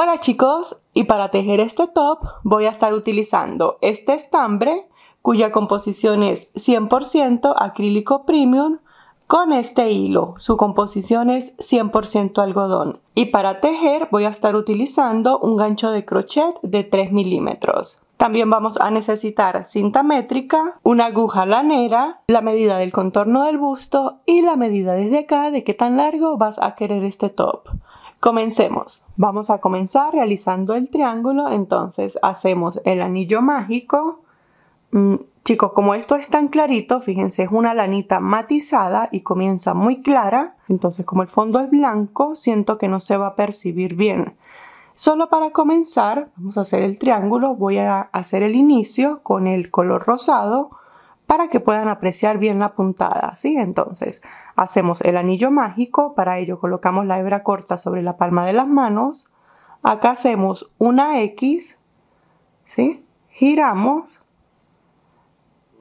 Hola chicos, y para tejer este top voy a estar utilizando este estambre cuya composición es 100% acrílico premium con este hilo. Su composición es 100% algodón. Y para tejer voy a estar utilizando un gancho de crochet de 3 milímetros. También vamos a necesitar cinta métrica, una aguja lanera, la medida del contorno del busto y la medida desde acá de qué tan largo vas a querer este top. Comencemos. Vamos a comenzar realizando el triángulo. Entonces hacemos el anillo mágico. Chicos, como esto es tan clarito, fíjense, es una lanita matizada y comienza muy clara. Entonces, como el fondo es blanco, siento que no se va a percibir bien. Solo para comenzar, vamos a hacer el triángulo. Voy a hacer el inicio con el color rosado para que puedan apreciar bien la puntada, ¿sí? Entonces, hacemos el anillo mágico. Para ello colocamos la hebra corta sobre la palma de las manos. Acá hacemos una X, ¿sí? Giramos.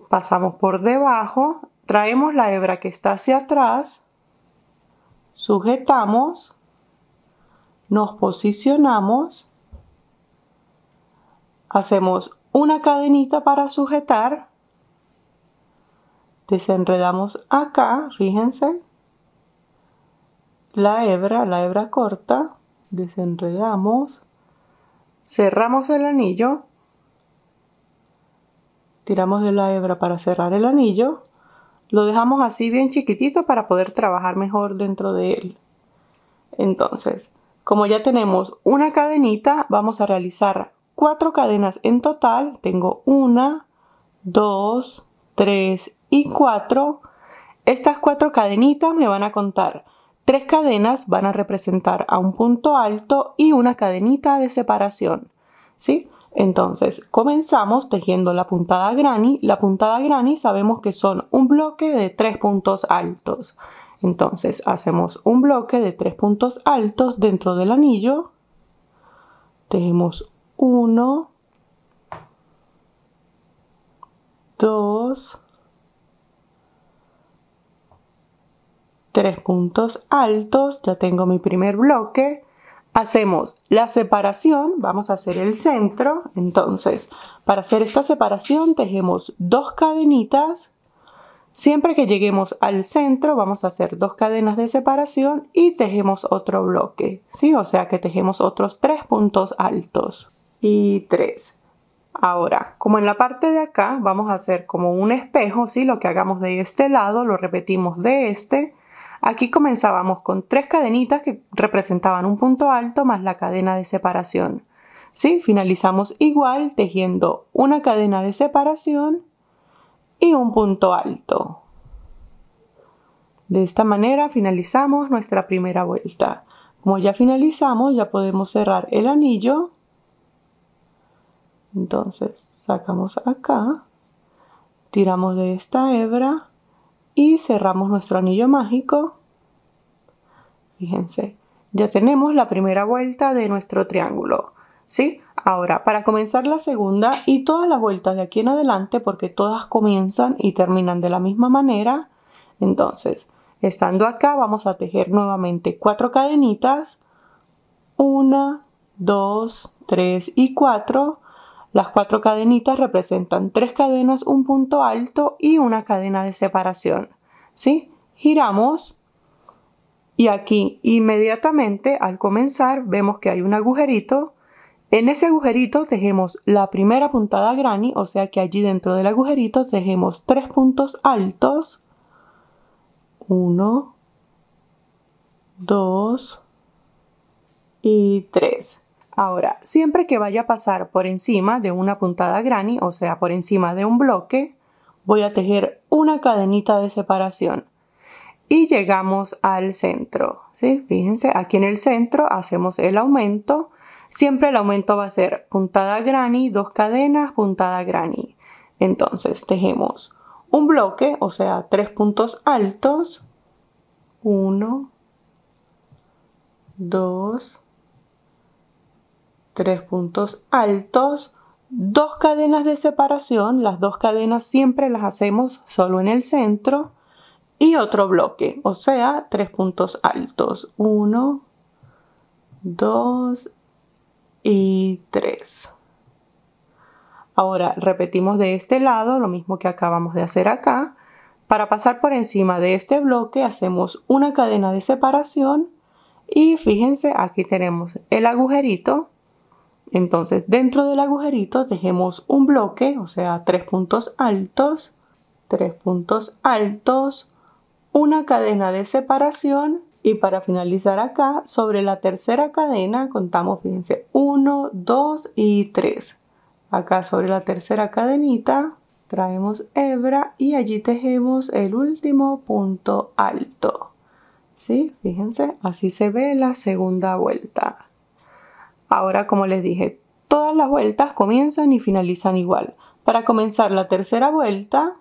Pasamos por debajo, traemos la hebra que está hacia atrás, sujetamos, nos posicionamos, hacemos una cadenita para sujetar, desenredamos acá, fíjense, la hebra corta, desenredamos, cerramos el anillo, tiramos de la hebra para cerrar el anillo, lo dejamos así bien chiquitito para poder trabajar mejor dentro de él. Entonces, como ya tenemos una cadenita, vamos a realizar 4 cadenas en total. Tengo 1, 2, 3 y 4. Estas 4 cadenitas me van a contar 3 cadenas, van a representar a un punto alto y una cadenita de separación, ¿sí? Entonces, comenzamos tejiendo la puntada granny. La puntada granny sabemos que son un bloque de 3 puntos altos. Entonces, hacemos un bloque de 3 puntos altos dentro del anillo. Tejemos 1, 2, 3 puntos altos. Ya tengo mi primer bloque. Hacemos la separación, vamos a hacer el centro. Entonces, para hacer esta separación tejemos 2 cadenitas. Siempre que lleguemos al centro vamos a hacer 2 cadenas de separación y tejemos otro bloque, ¿sí? O sea que tejemos otros 3 puntos altos y 3. Ahora, como en la parte de acá vamos a hacer como un espejo, ¿sí? Lo que hagamos de este lado lo repetimos de este. Aquí comenzábamos con 3 cadenitas que representaban un punto alto más la cadena de separación, ¿sí? Finalizamos igual tejiendo una cadena de separación y un punto alto. De esta manera finalizamos nuestra primera vuelta. Como ya finalizamos, ya podemos cerrar el anillo. Entonces sacamos acá, tiramos de esta hebra y cerramos nuestro anillo mágico. Fíjense, ya tenemos la primera vuelta de nuestro triángulo, ¿sí? Ahora, para comenzar la segunda y todas las vueltas de aquí en adelante, porque todas comienzan y terminan de la misma manera, entonces, estando acá vamos a tejer nuevamente 4 cadenitas, 1, 2, 3 y 4. Las 4 cadenitas representan 3 cadenas, un punto alto y una cadena de separación, ¿sí? Giramos y aquí inmediatamente al comenzar vemos que hay un agujerito. En ese agujerito tejemos la primera puntada granny, o sea que allí dentro del agujerito tejemos 3 puntos altos. 1, 2 y 3. Ahora, siempre que vaya a pasar por encima de una puntada granny, o sea, por encima de un bloque, voy a tejer una cadenita de separación. Y llegamos al centro, ¿sí? Fíjense, aquí en el centro hacemos el aumento. Siempre el aumento va a ser puntada granny, 2 cadenas, puntada granny. Entonces, tejemos un bloque, o sea, 3 puntos altos. 1, 2, 3 puntos altos, 2 cadenas de separación. Las 2 cadenas siempre las hacemos solo en el centro y otro bloque, o sea, 3 puntos altos. 1, 2 y 3. Ahora repetimos de este lado lo mismo que acabamos de hacer acá. Para pasar por encima de este bloque hacemos una cadena de separación y fíjense, aquí tenemos el agujerito. Entonces dentro del agujerito tejemos un bloque, o sea, 3 puntos altos, 3 puntos altos, una cadena de separación y para finalizar acá, sobre la tercera cadena contamos, fíjense, 1, 2 y 3. Acá sobre la tercera cadenita traemos hebra y allí tejemos el último punto alto. ¿Sí? Fíjense, así se ve la segunda vuelta. Ahora, como les dije, todas las vueltas comienzan y finalizan igual. Para comenzar la tercera vuelta,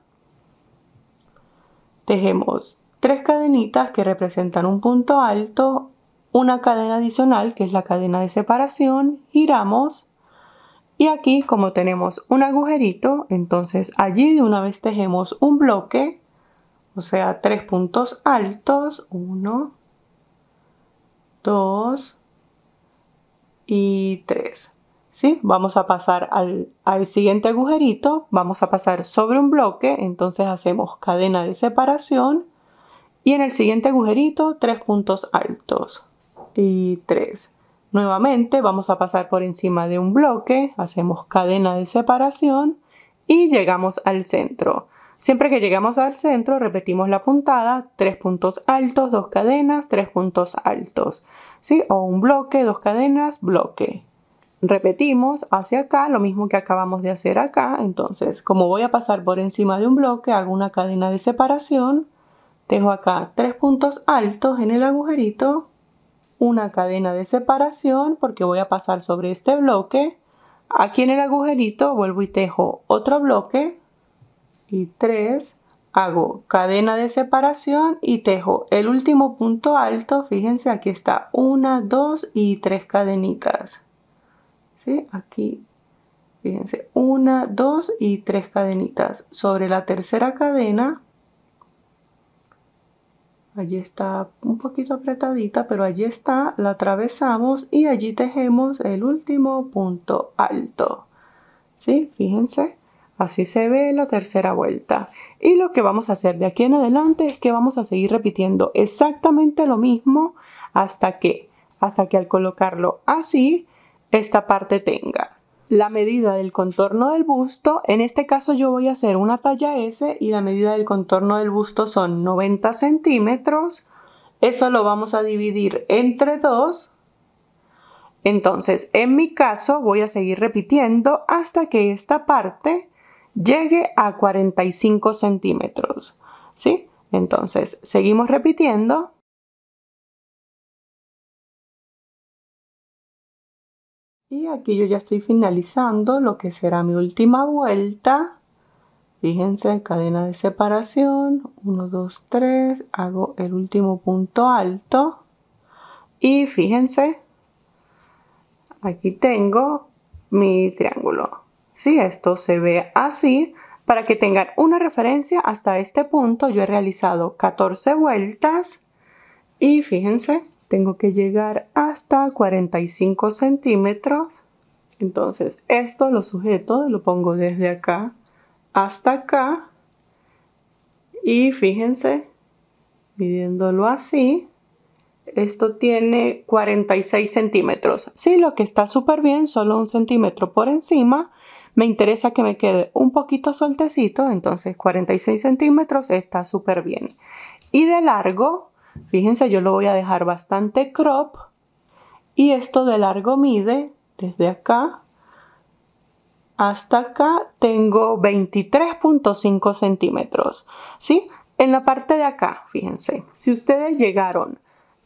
tejemos 3 cadenitas que representan un punto alto, una cadena adicional que es la cadena de separación, giramos y aquí como tenemos un agujerito, entonces allí de una vez tejemos un bloque, o sea 3 puntos altos, 1, 2 y 3. ¿Sí? Vamos a pasar al siguiente agujerito, vamos a pasar sobre un bloque, entonces hacemos cadena de separación y en el siguiente agujerito 3 puntos altos y 3. Nuevamente vamos a pasar por encima de un bloque, hacemos cadena de separación y llegamos al centro. Siempre que llegamos al centro repetimos la puntada, 3 puntos altos, 2 cadenas, 3 puntos altos. ¿Sí? O un bloque, 2 cadenas, bloque. Repetimos hacia acá lo mismo que acabamos de hacer acá. Entonces, como voy a pasar por encima de un bloque, hago una cadena de separación. Tejo acá 3 puntos altos en el agujerito, una cadena de separación porque voy a pasar sobre este bloque. Aquí en el agujerito vuelvo y tejo otro bloque y 3. Hago cadena de separación y tejo el último punto alto. Fíjense, aquí está 1, 2 y 3 cadenitas. ¿Sí? Aquí, fíjense, 1, 2 y 3 cadenitas. Sobre la tercera cadena, allí está un poquito apretadita, pero allí está, la atravesamos y allí tejemos el último punto alto. ¿Sí? Fíjense, así se ve la tercera vuelta. Y lo que vamos a hacer de aquí en adelante es que vamos a seguir repitiendo exactamente lo mismo hasta que al colocarlo así, esta parte tenga la medida del contorno del busto. En este caso yo voy a hacer una talla S y la medida del contorno del busto son 90 centímetros. Eso lo vamos a dividir entre 2. Entonces, en mi caso voy a seguir repitiendo hasta que esta parte llegue a 45 centímetros. ¿Sí? Entonces, seguimos repitiendo. Y aquí yo ya estoy finalizando lo que será mi última vuelta. Fíjense, cadena de separación, 1, 2, 3, hago el último punto alto. Y fíjense, aquí tengo mi triángulo. ¿Sí? Esto se ve así. Para que tengan una referencia, hasta este punto yo he realizado 14 vueltas. Y fíjense, tengo que llegar hasta 45 centímetros. Entonces esto lo sujeto, lo pongo desde acá hasta acá. Y fíjense, midiéndolo así, esto tiene 46 centímetros. Sí, lo que está súper bien, solo 1 centímetro por encima. Me interesa que me quede un poquito sueltecito, entonces 46 centímetros está súper bien. Y de largo, fíjense, yo lo voy a dejar bastante crop. Y esto de largo mide, desde acá hasta acá, tengo 23.5 centímetros. ¿Sí? En la parte de acá, fíjense, si ustedes llegaron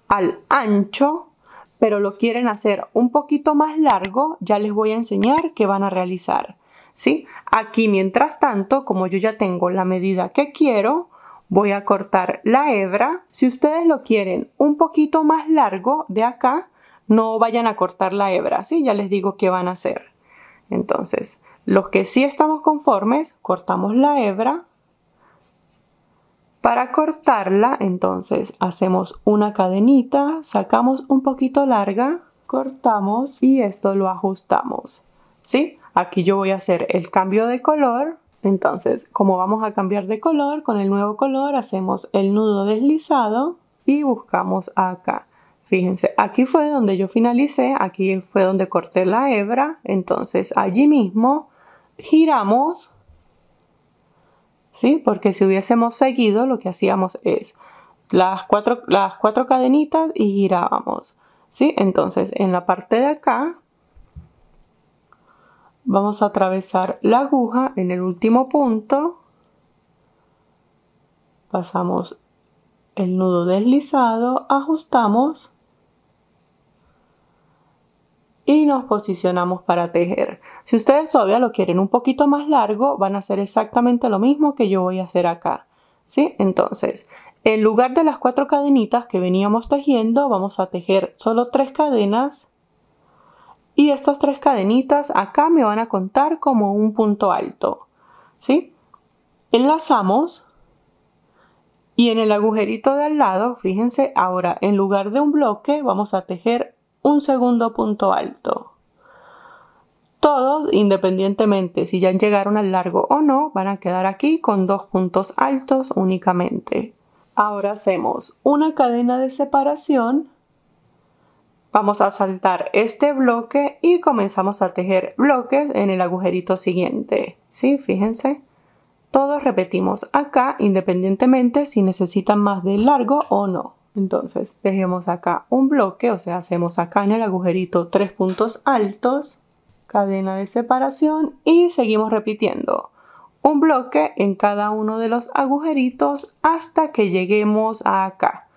al ancho, pero lo quieren hacer un poquito más largo, ya les voy a enseñar qué van a realizar. ¿Sí? Aquí, mientras tanto, como yo ya tengo la medida que quiero, voy a cortar la hebra. Si ustedes lo quieren un poquito más largo de acá, no vayan a cortar la hebra, ¿sí? Ya les digo qué van a hacer. Entonces, los que sí estamos conformes, cortamos la hebra. Para cortarla, entonces, hacemos una cadenita, sacamos un poquito larga, cortamos y esto lo ajustamos, ¿sí? Aquí yo voy a hacer el cambio de color. Entonces, como vamos a cambiar de color, con el nuevo color hacemos el nudo deslizado y buscamos acá. Fíjense, aquí fue donde yo finalicé, aquí fue donde corté la hebra. Entonces, allí mismo giramos, ¿sí? Porque si hubiésemos seguido, lo que hacíamos es las cuatro cadenitas y girábamos, ¿sí? Entonces, en la parte de acá vamos a atravesar la aguja en el último punto, pasamos el nudo deslizado, ajustamos y nos posicionamos para tejer. Si ustedes todavía lo quieren un poquito más largo, van a hacer exactamente lo mismo que yo voy a hacer acá, ¿sí? Entonces, en lugar de las 4 cadenitas que veníamos tejiendo, vamos a tejer solo 3 cadenas. Y estas 3 cadenitas acá me van a contar como un punto alto, ¿sí? Enlazamos y en el agujerito de al lado, fíjense, ahora en lugar de un bloque vamos a tejer un segundo punto alto. Todos, independientemente si ya llegaron al largo o no, van a quedar aquí con 2 puntos altos únicamente. Ahora hacemos una cadena de separación. Vamos a saltar este bloque y comenzamos a tejer bloques en el agujerito siguiente, ¿sí? Fíjense, todos repetimos acá independientemente si necesitan más de largo o no. Entonces tejemos acá un bloque, o sea, hacemos acá en el agujerito 3 puntos altos, cadena de separación y seguimos repitiendo un bloque en cada uno de los agujeritos hasta que lleguemos a acá,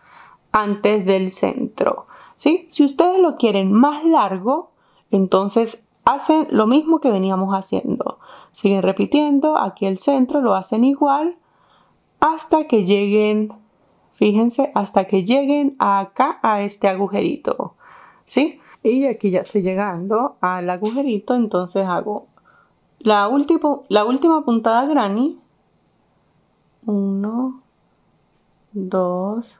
antes del centro. ¿Sí? Si ustedes lo quieren más largo, entonces hacen lo mismo que veníamos haciendo. Siguen repitiendo, aquí el centro lo hacen igual hasta que lleguen, fíjense, hasta que lleguen acá a este agujerito, ¿sí? Y aquí ya estoy llegando al agujerito, entonces hago la última puntada granny. 1, 2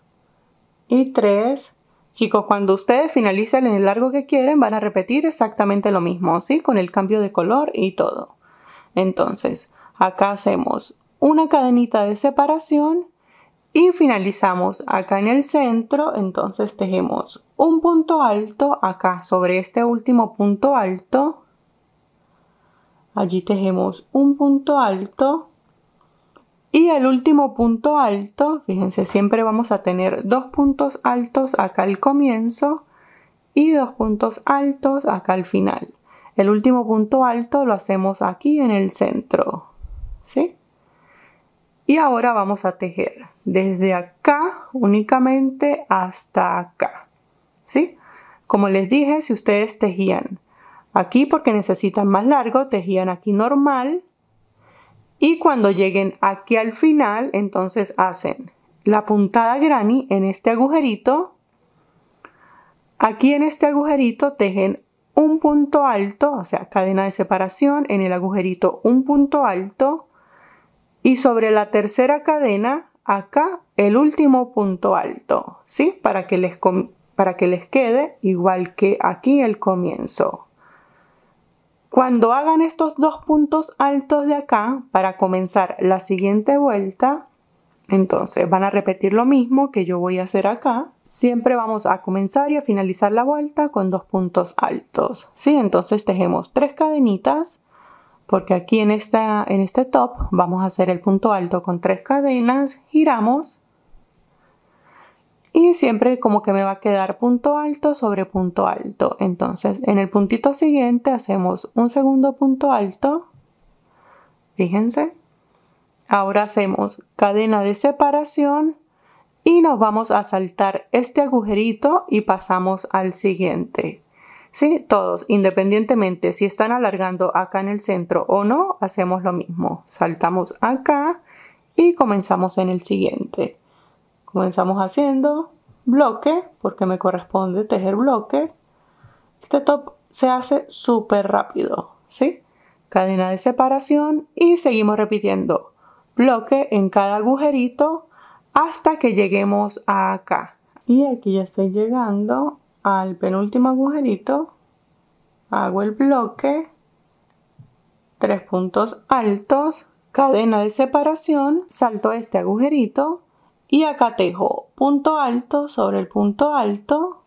y 3. Chicos, cuando ustedes finalicen en el largo que quieren, van a repetir exactamente lo mismo, ¿sí? Con el cambio de color y todo. Entonces, acá hacemos una cadenita de separación y finalizamos acá en el centro. Entonces tejemos un punto alto acá sobre este último punto alto. Allí tejemos un punto alto. Y el último punto alto, fíjense, siempre vamos a tener 2 puntos altos acá al comienzo y 2 puntos altos acá al final. El último punto alto lo hacemos aquí en el centro, ¿sí? Y ahora vamos a tejer desde acá únicamente hasta acá, ¿sí? Como les dije, si ustedes tejían aquí porque necesitan más largo, tejían aquí normal. Y cuando lleguen aquí al final, entonces hacen la puntada granny en este agujerito. Aquí en este agujerito tejen un punto alto, o sea, cadena de separación, en el agujerito un punto alto. Y sobre la tercera cadena, acá el último punto alto, ¿sí? Para que les quede igual que aquí el comienzo. Cuando hagan estos 2 puntos altos de acá para comenzar la siguiente vuelta, entonces van a repetir lo mismo que yo voy a hacer acá. Siempre vamos a comenzar y a finalizar la vuelta con 2 puntos altos, ¿sí? Entonces tejemos 3 cadenitas porque aquí en este top vamos a hacer el punto alto con 3 cadenas, giramos. Y siempre como que me va a quedar punto alto sobre punto alto. Entonces en el puntito siguiente hacemos un segundo punto alto. Fíjense. Ahora hacemos cadena de separación y nos vamos a saltar este agujerito y pasamos al siguiente. ¿Sí? Todos, independientemente si están alargando acá en el centro o no, hacemos lo mismo. Saltamos acá y comenzamos en el siguiente. Comenzamos haciendo bloque, porque me corresponde tejer bloque. Este top se hace súper rápido, ¿sí? Cadena de separación y seguimos repitiendo bloque en cada agujerito hasta que lleguemos a acá. Y aquí ya estoy llegando al penúltimo agujerito, hago el bloque, 3 puntos altos, cadena de separación, salto este agujerito y acá tejo punto alto sobre el punto alto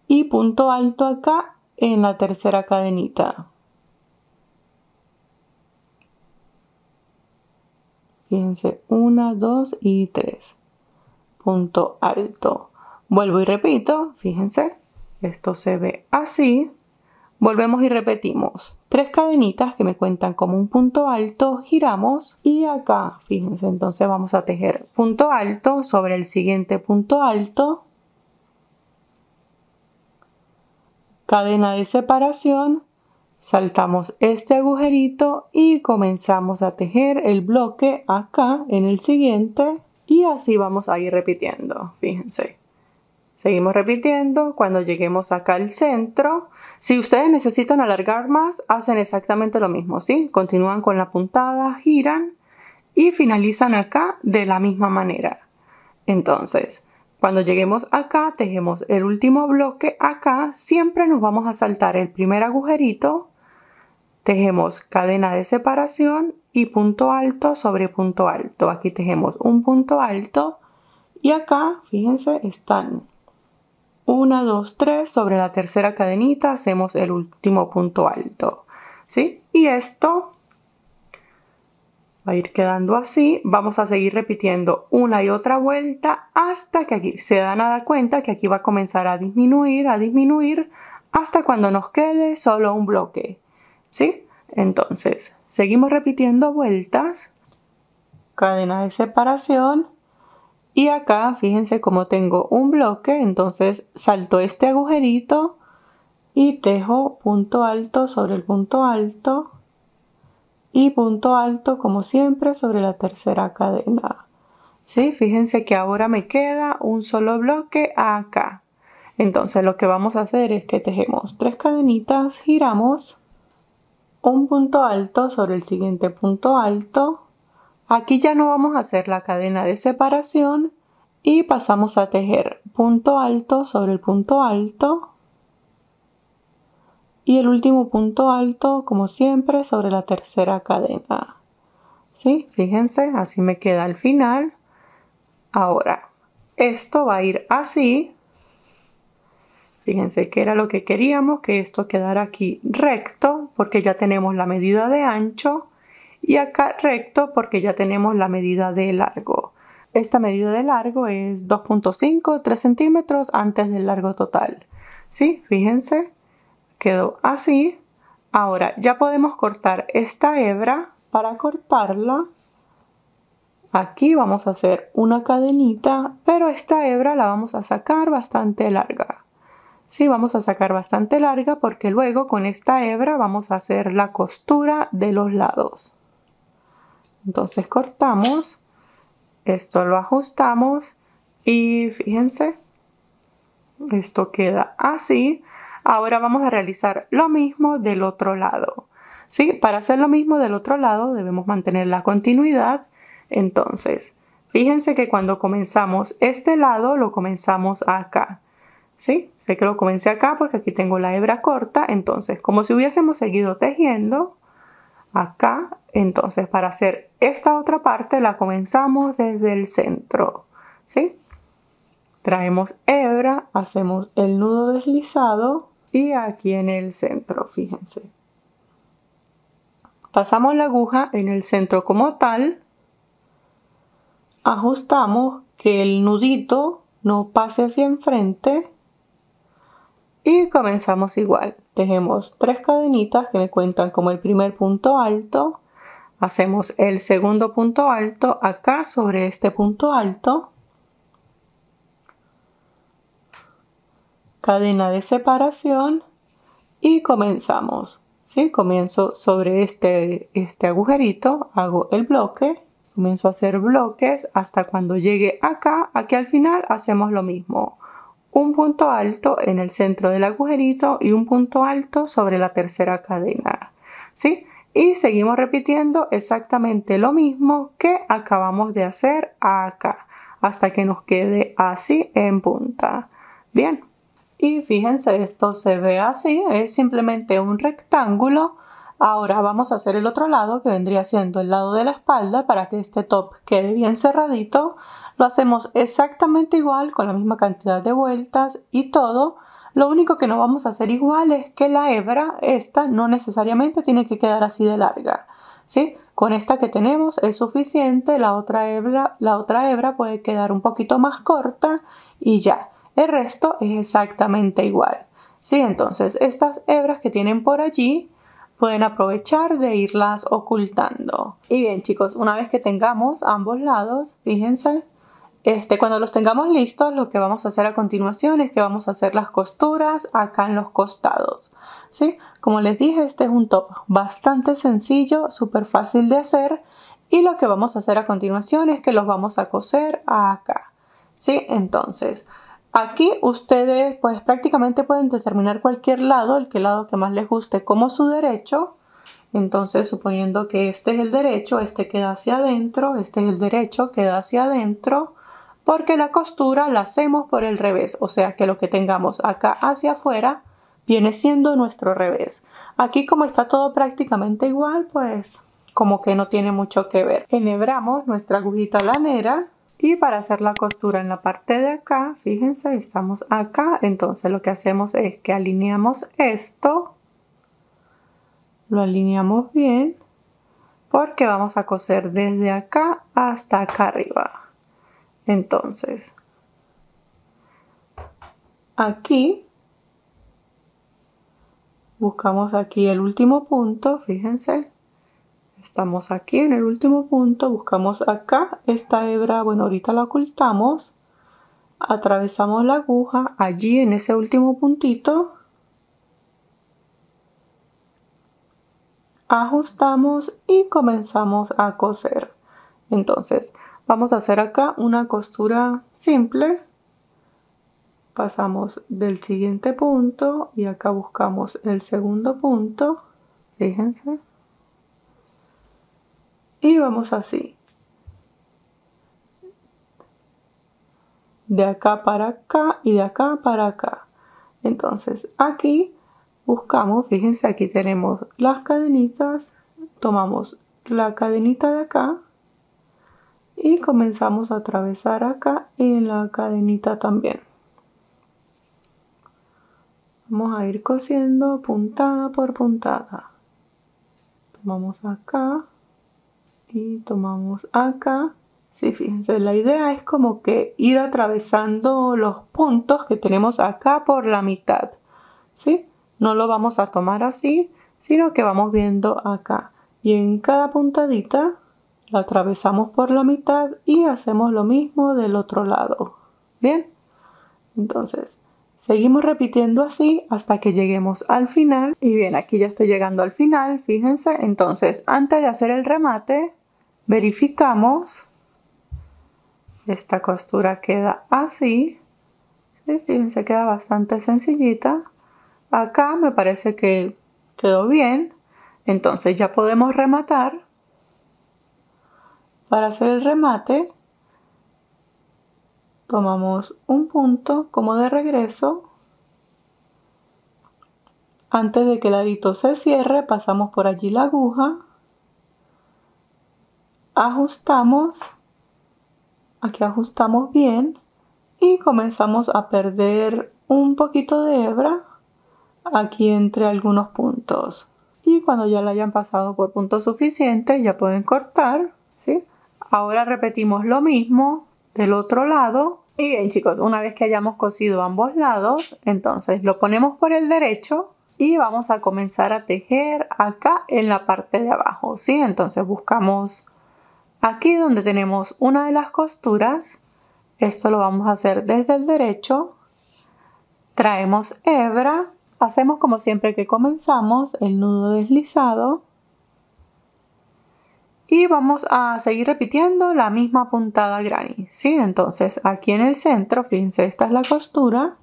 y punto alto acá en la tercera cadenita. Fíjense, 1, 2 y 3. Punto alto. Vuelvo y repito, fíjense, esto se ve así. Volvemos y repetimos. 3 cadenitas que me cuentan como un punto alto, giramos y acá, fíjense, entonces vamos a tejer punto alto sobre el siguiente punto alto, cadena de separación, saltamos este agujerito y comenzamos a tejer el bloque acá en el siguiente y así vamos a ir repitiendo, fíjense. Seguimos repitiendo cuando lleguemos acá al centro. Si ustedes necesitan alargar más, hacen exactamente lo mismo, ¿sí? Continúan con la puntada, giran y finalizan acá de la misma manera. Entonces, cuando lleguemos acá, tejemos el último bloque acá. Siempre nos vamos a saltar el primer agujerito. Tejemos cadena de separación y punto alto sobre punto alto. Aquí tejemos un punto alto y acá, fíjense, están 1, 2, 3, sobre la tercera cadenita hacemos el último punto alto, ¿sí? Y esto va a ir quedando así. Vamos a seguir repitiendo una y otra vuelta hasta que aquí se dan a dar cuenta que aquí va a comenzar a disminuir hasta cuando nos quede solo un bloque, ¿sí? Entonces, seguimos repitiendo vueltas, cadena de separación. Y acá, fíjense cómo tengo un bloque, entonces salto este agujerito y tejo punto alto sobre el punto alto y punto alto como siempre sobre la tercera cadena. ¿Sí? Fíjense que ahora me queda un solo bloque acá. Entonces lo que vamos a hacer es que tejemos 3 cadenitas, giramos, un punto alto sobre el siguiente punto alto. Aquí ya no vamos a hacer la cadena de separación y pasamos a tejer punto alto sobre el punto alto y el último punto alto como siempre sobre la tercera cadena. ¿Sí? Fíjense, así me queda al final. Ahora, esto va a ir así. Fíjense que era lo que queríamos, que esto quedara aquí recto porque ya tenemos la medida de ancho. Y acá recto porque ya tenemos la medida de largo. Esta medida de largo es 2.5, 3 centímetros antes del largo total. ¿Sí? Fíjense, quedó así. Ahora ya podemos cortar esta hebra. Para cortarla, aquí vamos a hacer una cadenita, pero esta hebra la vamos a sacar bastante larga. Sí, vamos a sacar bastante larga porque luego con esta hebra vamos a hacer la costura de los lados. Entonces cortamos, esto lo ajustamos y fíjense, esto queda así. Ahora vamos a realizar lo mismo del otro lado. ¿Sí? Para hacer lo mismo del otro lado debemos mantener la continuidad. Entonces, fíjense que cuando comenzamos este lado lo comenzamos acá. ¿Sí? Sé que lo comencé acá porque aquí tengo la hebra corta. Entonces, como si hubiésemos seguido tejiendo acá, entonces para hacer esta otra parte la comenzamos desde el centro, ¿sí? Traemos hebra, hacemos el nudo deslizado y aquí en el centro, fíjense. Pasamos la aguja en el centro como tal, ajustamos que el nudito no pase hacia enfrente y comenzamos igual. Tejemos 3 cadenitas que me cuentan como el primer punto alto. Hacemos el segundo punto alto acá sobre este punto alto. Cadena de separación y comenzamos. ¿Sí? Comienzo sobre este agujerito, hago el bloque, comienzo a hacer bloques hasta cuando llegue acá. Aquí al final hacemos lo mismo. Un punto alto en el centro del agujerito y un punto alto sobre la tercera cadena, ¿sí? Y seguimos repitiendo exactamente lo mismo que acabamos de hacer acá. hasta que nos quede así en punta. Bien, y fíjense, esto se ve así, es simplemente un rectángulo. Ahora vamos a hacer el otro lado, que vendría siendo el lado de la espalda, para que este top quede bien cerradito. Lo hacemos exactamente igual, con la misma cantidad de vueltas y todo. Lo único que no vamos a hacer igual es que la hebra, esta, no necesariamente tiene que quedar así de larga, ¿sí? Con esta que tenemos es suficiente, la otra hebra puede quedar un poquito más corta y ya. El resto es exactamente igual, ¿sí? Entonces, estas hebras que tienen por allí pueden aprovechar de irlas ocultando. Y bien, chicos, una vez que tengamos ambos lados, fíjense, cuando los tengamos listos, lo que vamos a hacer a continuación es que vamos a hacer las costuras acá en los costados, ¿sí? Como les dije, este es un top bastante sencillo, súper fácil de hacer, y lo que vamos a hacer a continuación es que los vamos a coser acá, ¿sí? Entonces, aquí ustedes pues prácticamente pueden determinar cualquier lado, el lado que más les guste como su derecho. Entonces, suponiendo que este es el derecho, este queda hacia adentro, este es el derecho, queda hacia adentro, porque la costura la hacemos por el revés, o sea que lo que tengamos acá hacia afuera viene siendo nuestro revés. Aquí, como está todo prácticamente igual, pues como que no tiene mucho que ver. Enhebramos nuestra agujita lanera. Y para hacer la costura en la parte de acá, fíjense, estamos acá, entonces lo que hacemos es que alineamos esto, lo alineamos bien, porque vamos a coser desde acá hasta acá arriba. Entonces, aquí, buscamos aquí el último punto, fíjense. Estamos aquí en el último punto, buscamos acá esta hebra, bueno, ahorita la ocultamos, atravesamos la aguja allí en ese último puntito, ajustamos y comenzamos a coser. Entonces, vamos a hacer acá una costura simple, pasamos del siguiente punto y acá buscamos el segundo punto, fíjense. Y vamos así, de acá para acá y de acá para acá. Entonces aquí buscamos, fíjense, aquí tenemos las cadenitas, tomamos la cadenita de acá y comenzamos a atravesar acá y en la cadenita también. Vamos a ir cosiendo puntada por puntada. Tomamos acá y tomamos acá. Sí, fíjense, la idea es como que ir atravesando los puntos que tenemos acá por la mitad, ¿sí? No lo vamos a tomar así, sino que vamos viendo acá. Y en cada puntadita la atravesamos por la mitad y hacemos lo mismo del otro lado. ¿Bien? Entonces, seguimos repitiendo así hasta que lleguemos al final. Y bien, aquí ya estoy llegando al final, fíjense. Entonces, antes de hacer el remate, verificamos. Esta costura queda así. ¿Sí? Fíjense, queda bastante sencillita. Acá me parece que quedó bien. Entonces ya podemos rematar. Para hacer el remate, tomamos un punto como de regreso. Antes de que el arito se cierre, pasamos por allí la aguja. Ajustamos. Aquí ajustamos bien. Y comenzamos a perder un poquito de hebra aquí entre algunos puntos. Y cuando ya la hayan pasado por puntos suficientes, ya pueden cortar, ¿sí? Ahora repetimos lo mismo del otro lado. Y bien, chicos, una vez que hayamos cosido ambos lados, entonces lo ponemos por el derecho y vamos a comenzar a tejer acá en la parte de abajo, ¿sí? Entonces buscamos aquí donde tenemos una de las costuras. Esto lo vamos a hacer desde el derecho. Traemos hebra. Hacemos como siempre que comenzamos, el nudo deslizado. Y vamos a seguir repitiendo la misma puntada granny, ¿sí? Entonces aquí en el centro, fíjense, esta es la costura.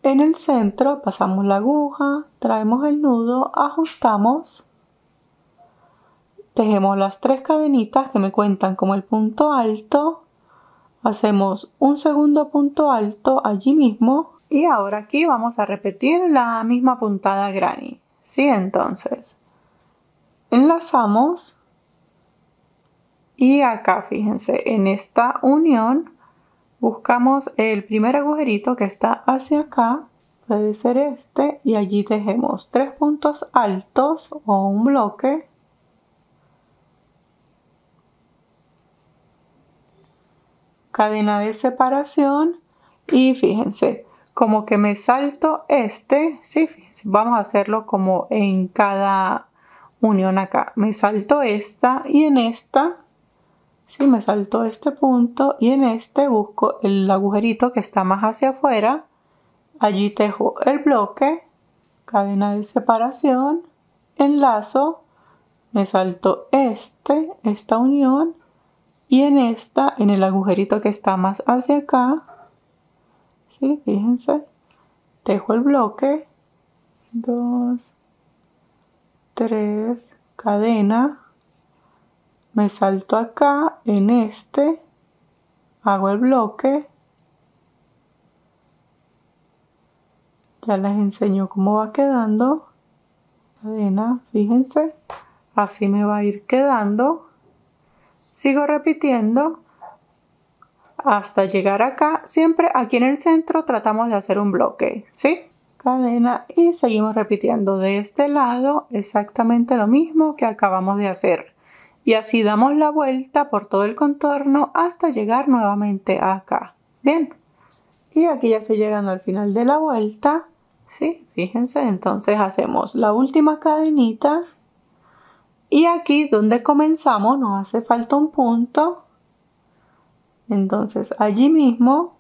En el centro pasamos la aguja, traemos el nudo, ajustamos. Tejemos las 3 cadenitas que me cuentan como el punto alto. Hacemos un segundo punto alto allí mismo y ahora aquí vamos a repetir la misma puntada granny. ¿Sí? Entonces, enlazamos y acá fíjense, en esta unión buscamos el primer agujerito que está hacia acá, puede ser este, y allí tejemos 3 puntos altos o un bloque. Cadena de separación y fíjense, como que me salto este, ¿sí? Fíjense, vamos a hacerlo como en cada unión acá. Me salto esta y en esta, ¿sí? Me salto este punto y en este busco el agujerito que está más hacia afuera. Allí tejo el bloque, cadena de separación, enlazo, me salto esta unión y en esta, en el agujerito que está más hacia acá, ¿sí? Fíjense, tejo el bloque, 2, 3, cadena, me salto acá, en este, hago el bloque, ya les enseño cómo va quedando, cadena, fíjense, así me va a ir quedando, sigo repitiendo hasta llegar acá, siempre aquí en el centro tratamos de hacer un bloque, ¿sí? Cadena y seguimos repitiendo de este lado exactamente lo mismo que acabamos de hacer y así damos la vuelta por todo el contorno hasta llegar nuevamente acá. Bien, y aquí ya estoy llegando al final de la vuelta, ¿sí? Fíjense, entonces hacemos la última cadenita y aquí donde comenzamos nos hace falta un punto, entonces allí mismo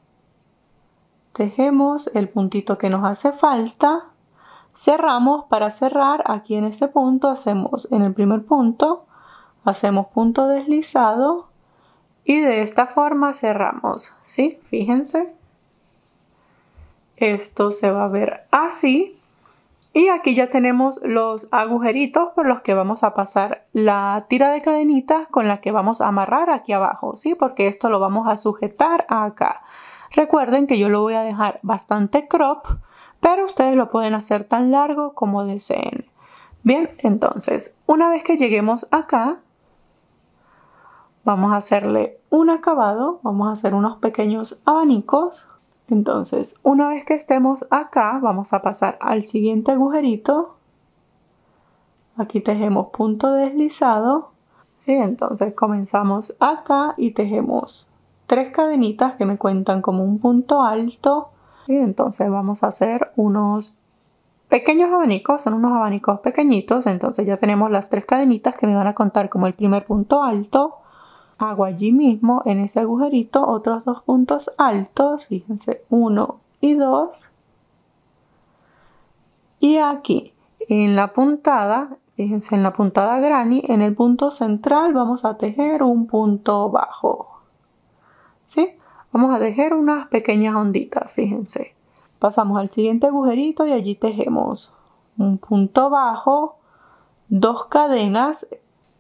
tejemos el puntito que nos hace falta, cerramos. Para cerrar aquí en este punto hacemos en el primer punto, hacemos punto deslizado y de esta forma cerramos, ¿sí? Fíjense, esto se va a ver así y aquí ya tenemos los agujeritos por los que vamos a pasar la tira de cadenitas con la que vamos a amarrar aquí abajo, ¿sí? Porque esto lo vamos a sujetar acá. Recuerden que yo lo voy a dejar bastante crop, pero ustedes lo pueden hacer tan largo como deseen. Bien, entonces, una vez que lleguemos acá, vamos a hacerle un acabado, vamos a hacer unos pequeños abanicos. Entonces, una vez que estemos acá, vamos a pasar al siguiente agujerito. Aquí tejemos punto deslizado. Sí, entonces comenzamos acá y tejemos 3 cadenitas que me cuentan como un punto alto. Y entonces vamos a hacer unos pequeños abanicos, son unos abanicos pequeñitos. Entonces ya tenemos las 3 cadenitas que me van a contar como el primer punto alto. Hago allí mismo en ese agujerito otros 2 puntos altos, fíjense, 1 y 2. Y aquí en la puntada, fíjense en la puntada granny, en el punto central vamos a tejer un punto bajo. ¿Sí? Vamos a tejer unas pequeñas onditas, fíjense. Pasamos al siguiente agujerito y allí tejemos un punto bajo, 2 cadenas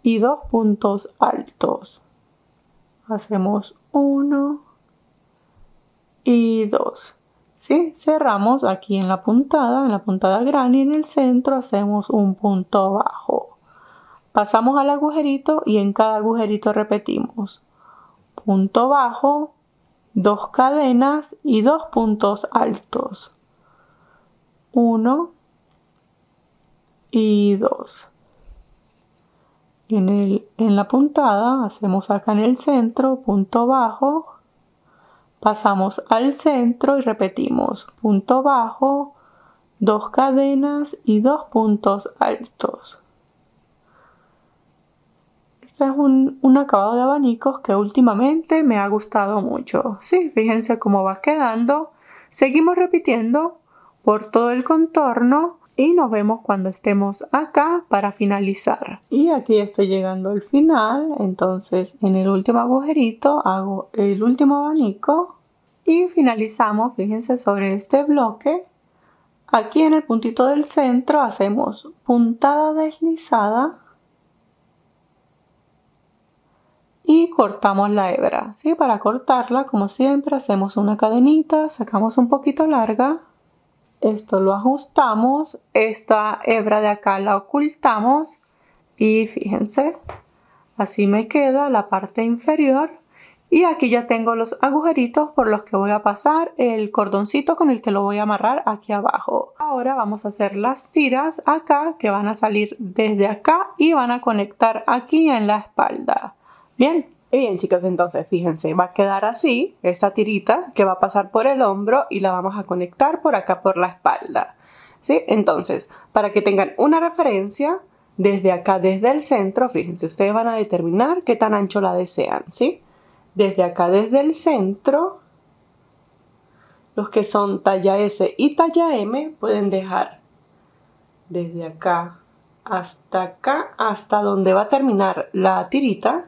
y 2 puntos altos. Hacemos 1 y 2. ¿Sí? Cerramos aquí en la puntada granny en el centro hacemos un punto bajo. Pasamos al agujerito y en cada agujerito repetimos punto bajo, 2 cadenas y 2 puntos altos. 1 y 2. En la puntada hacemos acá en el centro punto bajo, pasamos al centro y repetimos punto bajo, 2 cadenas y 2 puntos altos. Este es un acabado de abanicos que últimamente me ha gustado mucho. Sí, fíjense cómo va quedando. Seguimos repitiendo por todo el contorno y nos vemos cuando estemos acá para finalizar. Y aquí estoy llegando al final, entonces en el último agujerito hago el último abanico y finalizamos, fíjense, sobre este bloque. Aquí en el puntito del centro hacemos puntada deslizada y cortamos la hebra, ¿sí? Para cortarla, como siempre, hacemos una cadenita, sacamos un poquito larga. Esto lo ajustamos, esta hebra de acá la ocultamos y fíjense, así me queda la parte inferior. Y aquí ya tengo los agujeritos por los que voy a pasar el cordoncito con el que lo voy a amarrar aquí abajo. Ahora vamos a hacer las tiras acá que van a salir desde acá y van a conectar aquí en la espalda. Bien. Bien, chicos, entonces fíjense, va a quedar así, esta tirita que va a pasar por el hombro y la vamos a conectar por acá por la espalda, ¿sí? Entonces, para que tengan una referencia, desde acá, desde el centro, fíjense, ustedes van a determinar qué tan ancho la desean, ¿sí? Desde acá, desde el centro, los que son talla S y talla M pueden dejar desde acá, hasta donde va a terminar la tirita,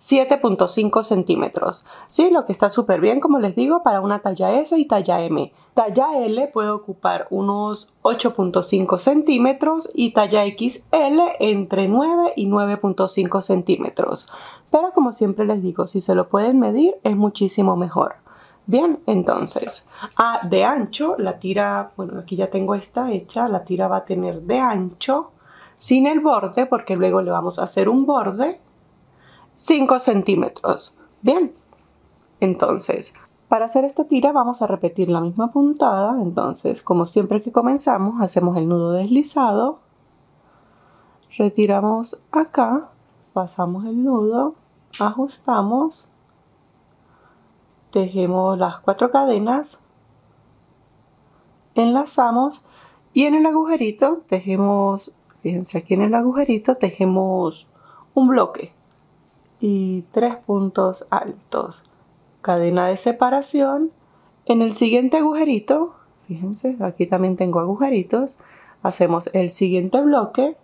7.5 centímetros, ¿sí? Lo que está súper bien, como les digo, para una talla S y talla M. Talla L puede ocupar unos 8.5 centímetros y talla XL entre 9 y 9.5 centímetros. Pero como siempre les digo, si se lo pueden medir es muchísimo mejor. Bien, entonces, de ancho, la tira, bueno, aquí ya tengo esta hecha, la tira va a tener de ancho, sin el borde, porque luego le vamos a hacer un borde, 5 centímetros. Bien, entonces, para hacer esta tira vamos a repetir la misma puntada. Entonces, como siempre que comenzamos, hacemos el nudo deslizado, retiramos acá, pasamos el nudo, ajustamos, tejemos las 4 cadenas, enlazamos y en el agujerito tejemos, fíjense aquí en el agujerito tejemos un bloque y 3 puntos altos, cadena de separación. En el siguiente agujerito, fíjense, aquí también tengo agujeritos, hacemos el siguiente bloque,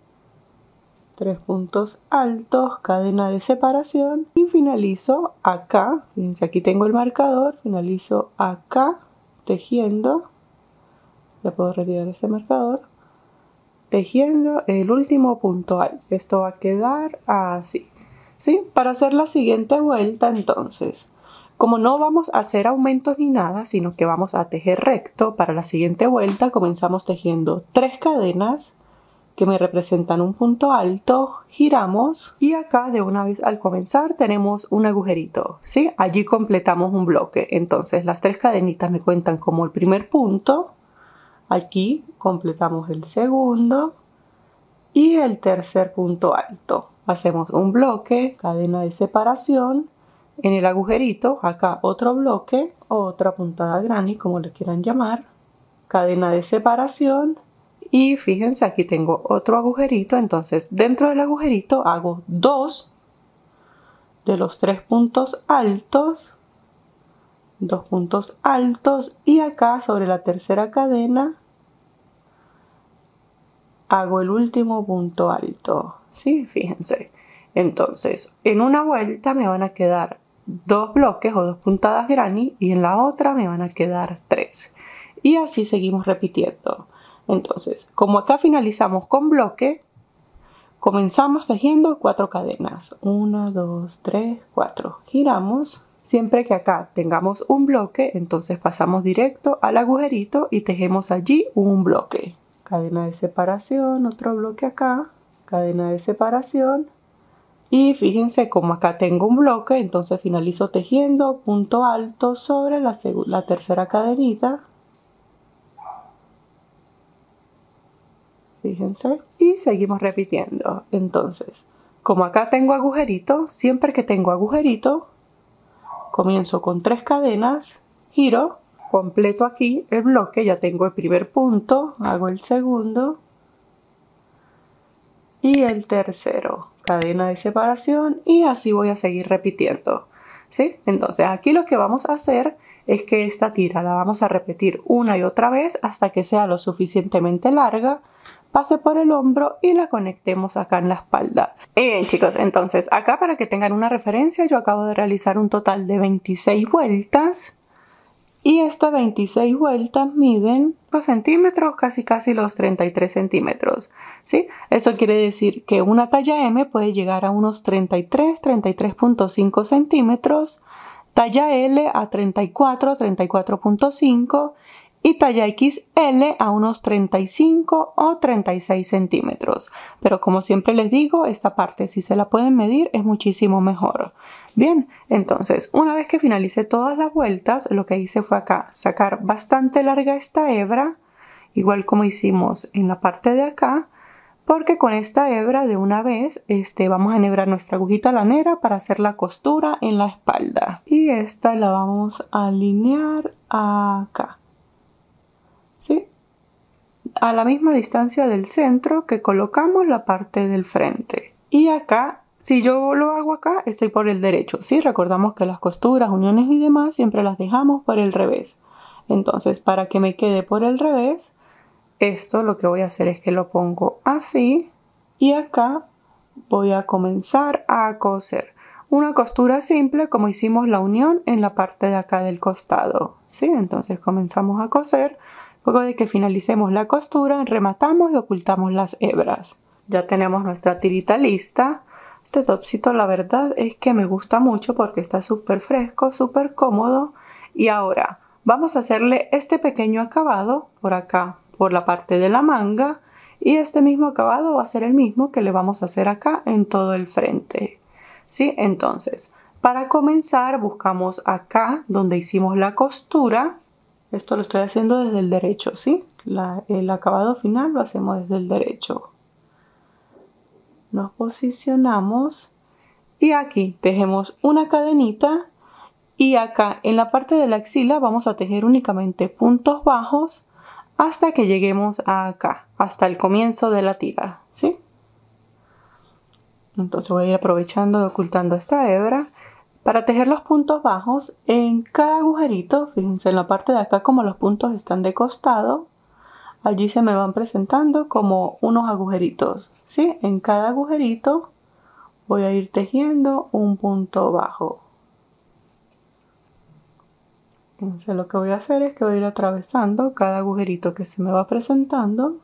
3 puntos altos, cadena de separación y finalizo acá, fíjense, aquí tengo el marcador, finalizo acá tejiendo, ya puedo retirar ese marcador, tejiendo el último punto alto. Esto va a quedar así. ¿Sí? Para hacer la siguiente vuelta, entonces, como no vamos a hacer aumentos ni nada, sino que vamos a tejer recto, para la siguiente vuelta comenzamos tejiendo 3 cadenas que me representan un punto alto, giramos y acá de una vez al comenzar tenemos un agujerito, ¿sí? Allí completamos un bloque. Entonces las 3 cadenitas me cuentan como el primer punto, aquí completamos el segundo y el tercer punto alto. Hacemos un bloque, cadena de separación, en el agujerito, acá otro bloque, otra puntada granny, como le quieran llamar, cadena de separación y fíjense aquí tengo otro agujerito. Entonces dentro del agujerito hago 2 de los 3 puntos altos, 2 puntos altos y acá sobre la tercera cadena hago el último punto alto, ¿sí? Fíjense. Entonces, en una vuelta me van a quedar 2 bloques o 2 puntadas granny y en la otra me van a quedar 3. Y así seguimos repitiendo. Entonces, como acá finalizamos con bloque, comenzamos tejiendo 4 cadenas. 1, 2, 3, 4. Giramos. Siempre que acá tengamos un bloque, entonces pasamos directo al agujerito y tejemos allí un bloque. Cadena de separación, otro bloque acá, cadena de separación y fíjense como acá tengo un bloque, entonces finalizo tejiendo punto alto sobre la tercera cadenita, fíjense, y seguimos repitiendo. Entonces, como acá tengo agujerito, siempre que tengo agujerito, comienzo con 3 cadenas, giro, completo aquí el bloque, ya tengo el primer punto, hago el segundo y el tercero, cadena de separación y así voy a seguir repitiendo, ¿sí? Entonces aquí lo que vamos a hacer es que esta tira la vamos a repetir una y otra vez hasta que sea lo suficientemente larga, pase por el hombro y la conectemos acá en la espalda. Y bien chicos, entonces acá para que tengan una referencia, yo acabo de realizar un total de 26 vueltas. Y estas 26 vueltas miden los centímetros, casi los 33 centímetros, ¿sí? Eso quiere decir que una talla M puede llegar a unos 33.5 centímetros, talla L a 34.5 y talla XL a unos 35 o 36 centímetros. Pero como siempre les digo, esta parte si se la pueden medir es muchísimo mejor. Bien, entonces una vez que finalicé todas las vueltas, lo que hice fue acá sacar bastante larga esta hebra, igual como hicimos en la parte de acá, porque con esta hebra de una vez vamos a enhebrar nuestra agujita lanera para hacer la costura en la espalda. Y esta la vamos a alinear acá, ¿sí? A la misma distancia del centro que colocamos la parte del frente. Y acá, si yo lo hago acá, estoy por el derecho, ¿sí? Recordamos que las costuras, uniones y demás siempre las dejamos por el revés. Entonces, para que me quede por el revés, esto lo que voy a hacer es que lo pongo así y acá voy a comenzar a coser. Una costura simple como hicimos la unión en la parte de acá del costado, ¿sí? Entonces comenzamos a coser. Luego de que finalicemos la costura, rematamos y ocultamos las hebras. Ya tenemos nuestra tirita lista. Este topsito la verdad es que me gusta mucho porque está súper fresco, súper cómodo. Y ahora vamos a hacerle este pequeño acabado por acá, por la parte de la manga. Y este mismo acabado va a ser el mismo que le vamos a hacer acá en todo el frente, ¿sí? Entonces, para comenzar buscamos acá donde hicimos la costura. Esto lo estoy haciendo desde el derecho, ¿sí? El acabado final lo hacemos desde el derecho. Nos posicionamos y aquí tejemos una cadenita y acá en la parte de la axila vamos a tejer únicamente puntos bajos hasta que lleguemos a acá, hasta el comienzo de la tira, ¿sí? Entonces voy a ir aprovechando y ocultando esta hebra. Para tejer los puntos bajos, en cada agujerito, fíjense en la parte de acá como los puntos están de costado, allí se me van presentando como unos agujeritos, ¿sí? En cada agujerito voy a ir tejiendo un punto bajo. Entonces lo que voy a hacer es que voy a ir atravesando cada agujerito que se me va presentando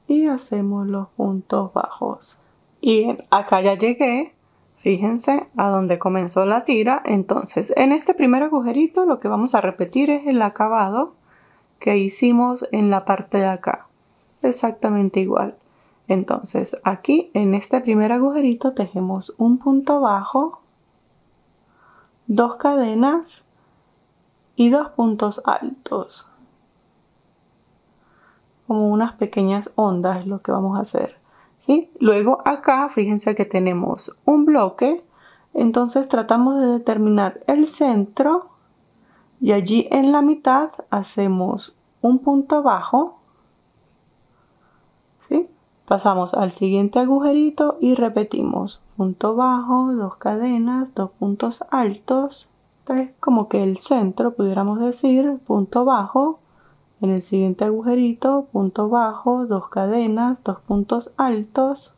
y hacemos los puntos bajos. Y bien, acá ya llegué. Fíjense a donde comenzó la tira. Entonces en este primer agujerito lo que vamos a repetir es el acabado que hicimos en la parte de acá, exactamente igual. Entonces aquí en este primer agujerito tejemos un punto bajo, 2 cadenas y 2 puntos altos, como unas pequeñas ondas es lo que vamos a hacer, ¿sí? Luego acá fíjense que tenemos un bloque, entonces tratamos de determinar el centro y allí en la mitad hacemos un punto bajo, ¿sí? Pasamos al siguiente agujerito y repetimos punto bajo, 2 cadenas, 2 puntos altos. Entonces como que el centro, pudiéramos decir, punto bajo. En el siguiente agujerito, punto bajo, 2 cadenas, 2 puntos altos.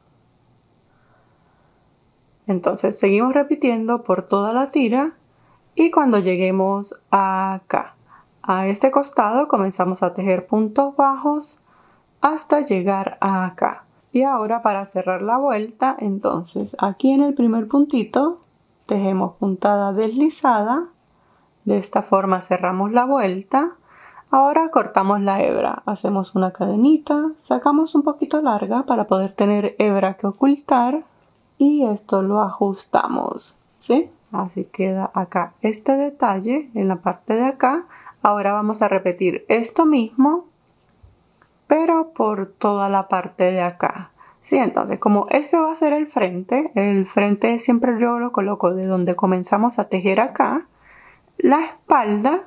Entonces seguimos repitiendo por toda la tira y cuando lleguemos acá, a este costado, comenzamos a tejer puntos bajos hasta llegar a acá. Y ahora para cerrar la vuelta, entonces aquí en el primer puntito tejemos puntada deslizada. De esta forma cerramos la vuelta. Ahora cortamos la hebra, hacemos una cadenita, sacamos un poquito larga para poder tener hebra que ocultar y esto lo ajustamos, ¿sí? Así queda acá este detalle en la parte de acá. Ahora vamos a repetir esto mismo, pero por toda la parte de acá, ¿sí? Entonces como este va a ser el frente siempre yo lo coloco de donde comenzamos a tejer acá. La espalda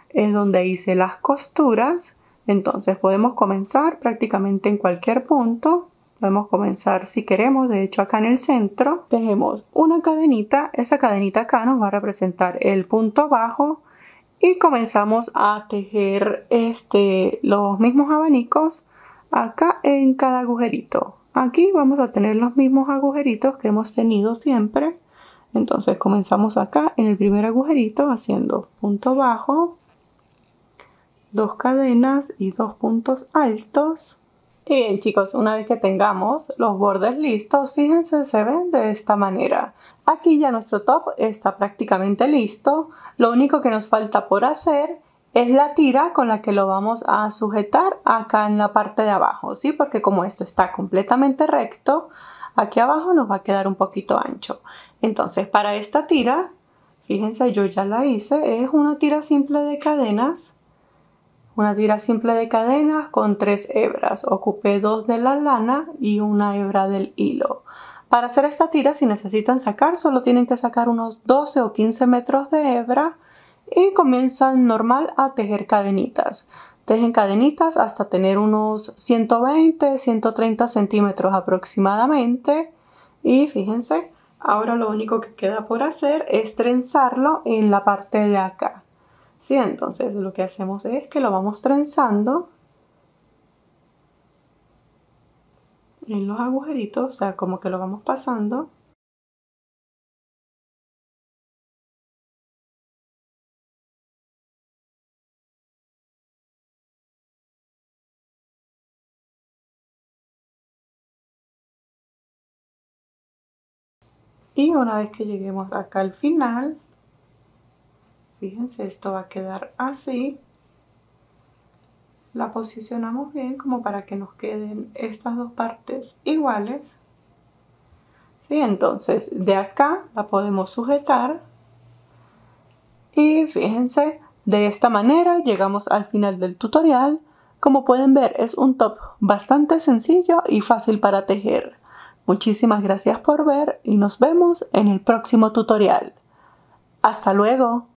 es donde hice las costuras, entonces podemos comenzar prácticamente en cualquier punto. Podemos comenzar si queremos, de hecho acá en el centro tejemos una cadenita, esa cadenita acá nos va a representar el punto bajo y comenzamos a tejer los mismos abanicos acá en cada agujerito. Aquí vamos a tener los mismos agujeritos que hemos tenido siempre Entonces comenzamos acá en el primer agujerito haciendo punto bajo, 2 cadenas y 2 puntos altos. Y bien chicos, una vez que tengamos los bordes listos, fíjense, se ven de esta manera. Aquí ya nuestro top está prácticamente listo. Lo único que nos falta por hacer es la tira con la que lo vamos a sujetar acá en la parte de abajo, ¿sí? Porque como esto está completamente recto, aquí abajo nos va a quedar un poquito ancho. Entonces, para esta tira, fíjense, yo ya la hice, es una tira simple de cadenas. Una tira simple de cadenas con 3 hebras. Ocupé 2 de la lana y una hebra del hilo. Para hacer esta tira, si necesitan sacar, solo tienen que sacar unos 12 o 15 metros de hebra y comienzan normal a tejer cadenitas. Tejen cadenitas hasta tener unos 120, 130 centímetros aproximadamente. Y fíjense, ahora lo único que queda por hacer es trenzarlo en la parte de acá. Sí, entonces lo que hacemos es que lo vamos trenzando en los agujeritos, o sea, como que lo vamos pasando. Y una vez que lleguemos acá al final, fíjense, esto va a quedar así. La posicionamos bien como para que nos queden estas dos partes iguales. Sí, entonces de acá la podemos sujetar. Y fíjense, de esta manera llegamos al final del tutorial. Como pueden ver, es un top bastante sencillo y fácil para tejer. Muchísimas gracias por ver y nos vemos en el próximo tutorial. ¡Hasta luego!